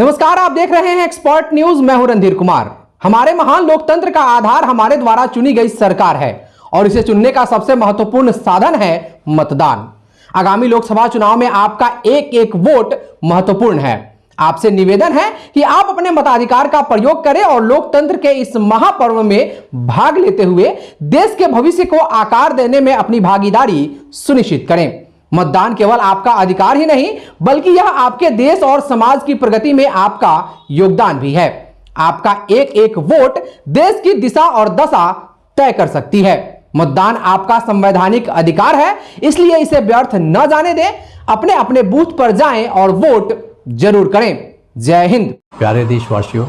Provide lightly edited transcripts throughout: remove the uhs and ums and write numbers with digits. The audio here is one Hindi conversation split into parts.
नमस्कार, आप देख रहे हैं एक्सपर्ट न्यूज। मैं हूं रणधीर कुमार। हमारे महान लोकतंत्र का आधार हमारे द्वारा चुनी गई सरकार है और इसे चुनने का सबसे महत्वपूर्ण साधन है मतदान। आगामी लोकसभा चुनाव में आपका एक एक वोट महत्वपूर्ण है। आपसे निवेदन है कि आप अपने मताधिकार का प्रयोग करें और लोकतंत्र के इस महापर्व में भाग लेते हुए देश के भविष्य को आकार देने में अपनी भागीदारी सुनिश्चित करें। मतदान केवल आपका अधिकार ही नहीं बल्कि यह आपके देश और समाज की प्रगति में आपका योगदान भी है। आपका एक एक वोट देश की दिशा और दशा तय कर सकती है। मतदान आपका संवैधानिक अधिकार है, इसलिए इसे व्यर्थ न जाने दें। अपने अपने बूथ पर जाएं और वोट जरूर करें। जय हिंद। प्यारे देशवासियों,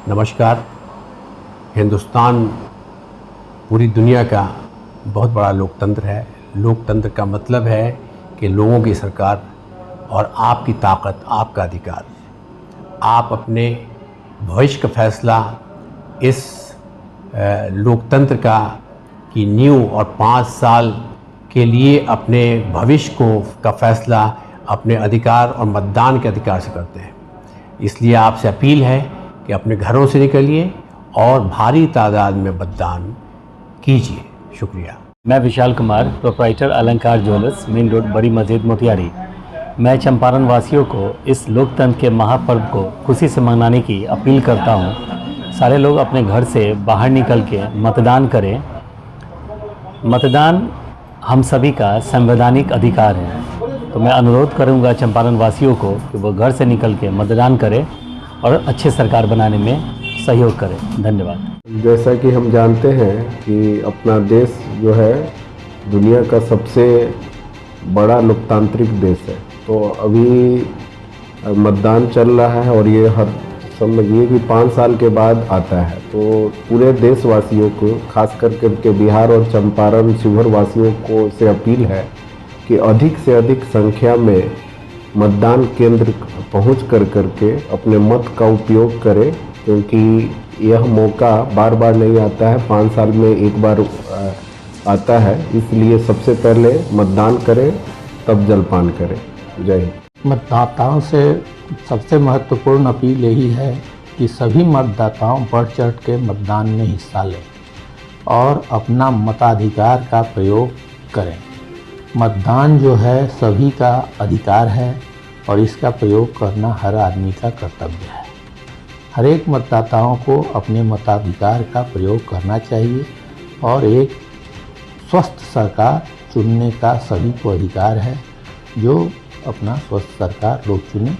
नमस्कार। हिंदुस्तान पूरी दुनिया का बहुत बड़ा लोकतंत्र है। लोकतंत्र का मतलब है कि लोगों की सरकार और आपकी ताकत, आपका अधिकार। आप अपने भविष्य का फैसला इस लोकतंत्र की नींव और 5 साल के लिए अपने भविष्य का फैसला अपने अधिकार और मतदान के अधिकार से करते हैं। इसलिए आपसे अपील है कि अपने घरों से निकलिए और भारी तादाद में मतदान कीजिए। शुक्रिया। मैं विशाल कुमार, प्रोप्राइटर अलंकार ज्वेलर्स, मेन रोड, बड़ी मस्जिद, मोतिहारी। मैं चंपारण वासियों को इस लोकतंत्र के महापर्व को खुशी से मनाने की अपील करता हूं। सारे लोग अपने घर से बाहर निकल के मतदान करें। मतदान हम सभी का संवैधानिक अधिकार है, तो मैं अनुरोध करूंगा चंपारण वासियों को कि वो घर से निकल के मतदान करें और अच्छी सरकार बनाने में सहयोग करें। धन्यवाद। जैसा कि हम जानते हैं कि अपना देश जो है दुनिया का सबसे बड़ा लोकतांत्रिक देश है, तो अभी मतदान चल रहा है और ये हर समझिए कि 5 साल के बाद आता है। तो पूरे देशवासियों को, खास करके बिहार और चंपारण शिवहर वासियों को से अपील है कि अधिक से अधिक संख्या में मतदान केंद्र पहुँच करके अपने मत का उपयोग करें, क्योंकि यह मौका बार बार नहीं आता है, 5 साल में एक बार आता है। इसलिए सबसे पहले मतदान करें, तब जलपान करें। जय हिंद। मतदाताओं से सबसे महत्वपूर्ण अपील यही है कि सभी मतदाताओं बढ़ चढ़ के मतदान में हिस्सा लें और अपना मताधिकार का प्रयोग करें। मतदान जो है सभी का अधिकार है और इसका प्रयोग करना हर आदमी का कर्तव्य है। हर एक मतदाताओं को अपने मताधिकार का प्रयोग करना चाहिए और एक स्वस्थ सरकार चुनने का सभी को अधिकार है। जो अपना स्वस्थ सरकार लोग चुने,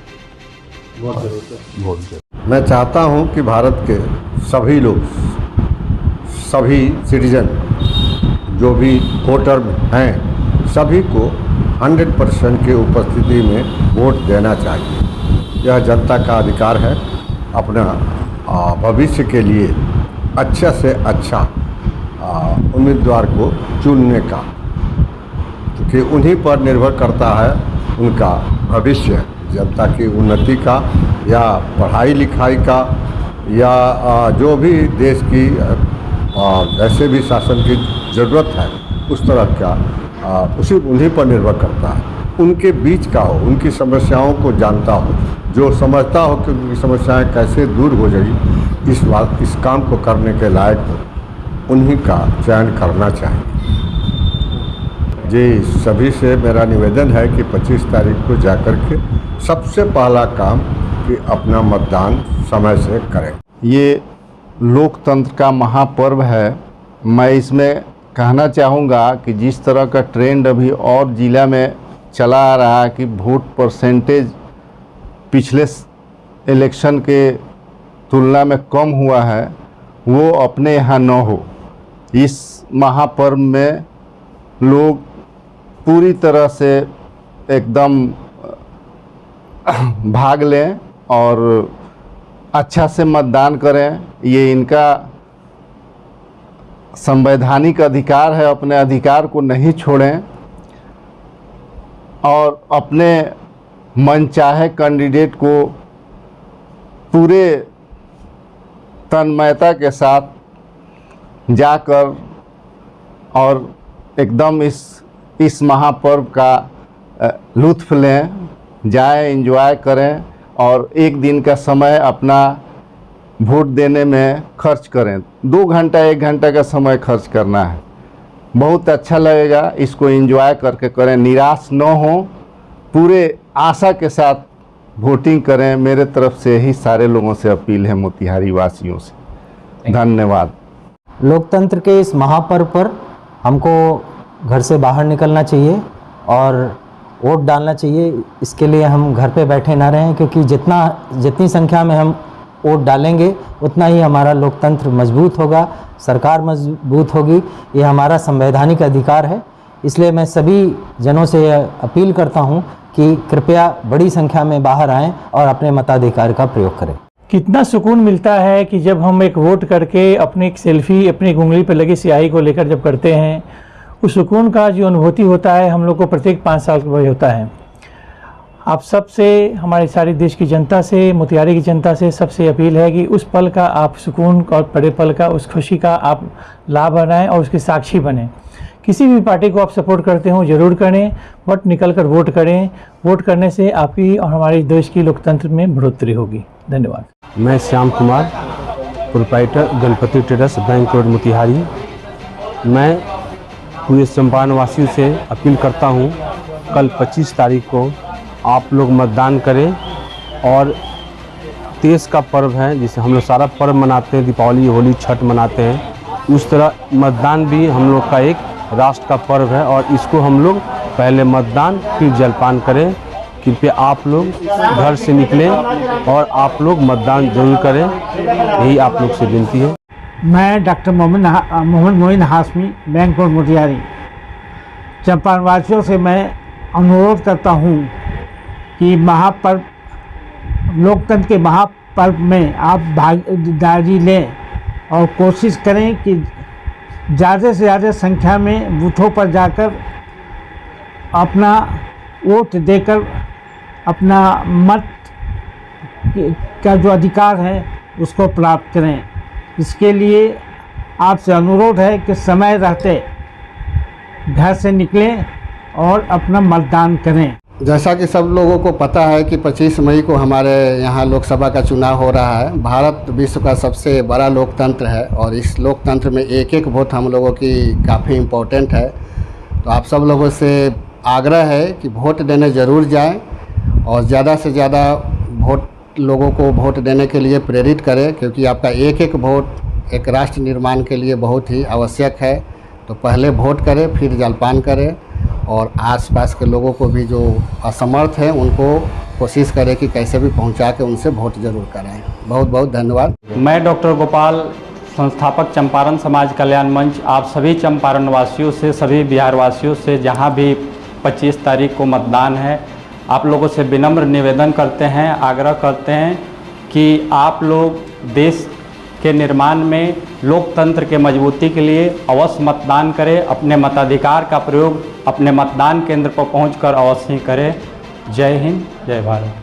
वोट दे। मैं चाहता हूं कि भारत के सभी लोग, सभी सिटीजन जो भी वोटर हैं, सभी को 100% की उपस्थिति में वोट देना चाहिए। यह जनता का अधिकार है अपना भविष्य के लिए अच्छा से अच्छा उम्मीदवार को चुनने का, क्योंकि उन्हीं पर निर्भर करता है उनका भविष्य, जनता की उन्नति का या पढ़ाई लिखाई का या जो भी देश की ऐसे भी शासन की ज़रूरत है उस तरह का उन्हीं पर निर्भर करता है। उनके बीच का हो, उनकी समस्याओं को जानता हो, जो समझता हो कि उनकी समस्याएं कैसे दूर हो जाएगी, इस काम को करने के लायक हो, उन्हीं का चयन करना चाहिए। जी, सभी से मेरा निवेदन है कि 25 तारीख को जाकर के सबसे पहला काम कि अपना मतदान समय से करें। ये लोकतंत्र का महापर्व है। मैं इसमें कहना चाहूँगा कि जिस तरह का ट्रेंड अभी और ज़िला में चला आ रहा है कि वोट परसेंटेज पिछले इलेक्शन के तुलना में कम हुआ है, वो अपने यहाँ न हो। इस महापर्व में लोग पूरी तरह से एकदम भाग लें और अच्छा से मतदान करें। ये इनका संवैधानिक अधिकार है, अपने अधिकार को नहीं छोड़ें और अपने मनचाहे कैंडिडेट को पूरे तन्मयता के साथ जाकर और एकदम इस महापर्व का लुत्फ़ लें, जाएं, एंजॉय करें और एक दिन का समय अपना वोट देने में खर्च करें। 2 घंटा 1 घंटा का समय खर्च करना है, बहुत अच्छा लगेगा। इसको एंजॉय करके करें, निराश न हो, पूरे आशा के साथ वोटिंग करें। मेरे तरफ से ही सारे लोगों से अपील है, मोतिहारी वासियों से। धन्यवाद। लोकतंत्र के इस महापर्व पर हमको घर से बाहर निकलना चाहिए और वोट डालना चाहिए। इसके लिए हम घर पे बैठे ना रहें, क्योंकि जितनी संख्या में हम वोट डालेंगे उतना ही हमारा लोकतंत्र मजबूत होगा, सरकार मजबूत होगी। ये हमारा संवैधानिक अधिकार है। इसलिए मैं सभी जनों से अपील करता हूं कि कृपया बड़ी संख्या में बाहर आएं और अपने मताधिकार का प्रयोग करें। कितना सुकून मिलता है कि जब हम एक वोट करके अपनी एक सेल्फी अपनी उंगली पर लगी स्याही को लेकर जब करते हैं, उस सुकून का जो अनुभूति होता है हम लोग को प्रत्येक 5 साल के बाद होता है। आप सबसे, हमारे सारे देश की जनता से, मोतिहारी की जनता से सबसे अपील है कि उस पल का आप सुकून और बड़े पल का, उस खुशी का आप लाभ बनाएं और उसके साक्षी बने। किसी भी पार्टी को आप सपोर्ट करते हो ज़रूर करें, बट निकल कर वोट करें। वोट करने से आपकी और हमारे देश की लोकतंत्र में बढ़ोतरी होगी। धन्यवाद। मैं Shyam Kumar, proprietor Ganpati traders, bank road, Motihari. मैं पूरे चंपारण वासियों से अपील करता हूं, कल 25 तारीख को आप लोग मतदान करें। और देश का पर्व है, जिसे हम लोग सारा पर्व मनाते हैं, दीपावली, होली, छठ मनाते हैं, उस तरह मतदान भी हम लोग का एक राष्ट्र का पर्व है। और इसको हम लोग पहले मतदान फिर जलपान करें। कृपया आप लोग घर से निकलें और आप लोग मतदान जरूर करें, यही आप लोग से विनती है। मैं doctor Mohammad Moin Hashmi, bank road, Motihari. Champaran वासियों से मैं अनुरोध करता हूं कि महापर्व, लोकतंत्र के महापर्व में आप भागीदारी लें और कोशिश करें कि ज़्यादा से ज़्यादा संख्या में बूथों पर जाकर अपना वोट देकर अपना मत का जो अधिकार है उसको प्राप्त करें। इसके लिए आपसे अनुरोध है कि समय रहते घर से निकलें और अपना मतदान करें। जैसा कि सब लोगों को पता है कि 25 मई को हमारे यहाँ लोकसभा का चुनाव हो रहा है। भारत विश्व का सबसे बड़ा लोकतंत्र है और इस लोकतंत्र में एक एक वोट हम लोगों की काफ़ी इम्पोर्टेंट है। तो आप सब लोगों से आग्रह है कि वोट देने ज़रूर जाएं और ज़्यादा से ज़्यादा लोगों को वोट देने के लिए प्रेरित करें, क्योंकि आपका एक एक वोट एक राष्ट्र निर्माण के लिए बहुत ही आवश्यक है। तो पहले वोट करें, फिर जलपान करें और आसपास के लोगों को भी जो असमर्थ हैं उनको कोशिश करें कि कैसे भी पहुंचा के उनसे वोट जरूर कराएं। बहुत बहुत धन्यवाद। मैं डॉक्टर गोपाल, संस्थापक चंपारण समाज कल्याण मंच, आप सभी चंपारण वासियों से, सभी बिहार वासियों से, जहां भी 25 तारीख को मतदान है, आप लोगों से विनम्र निवेदन करते हैं, आग्रह करते हैं कि आप लोग देश के निर्माण में, लोकतंत्र के मजबूती के लिए अवश्य मतदान करें। अपने मताधिकार का प्रयोग अपने मतदान केंद्र पर पहुंचकर अवश्य करें। जय हिंद, जय भारत।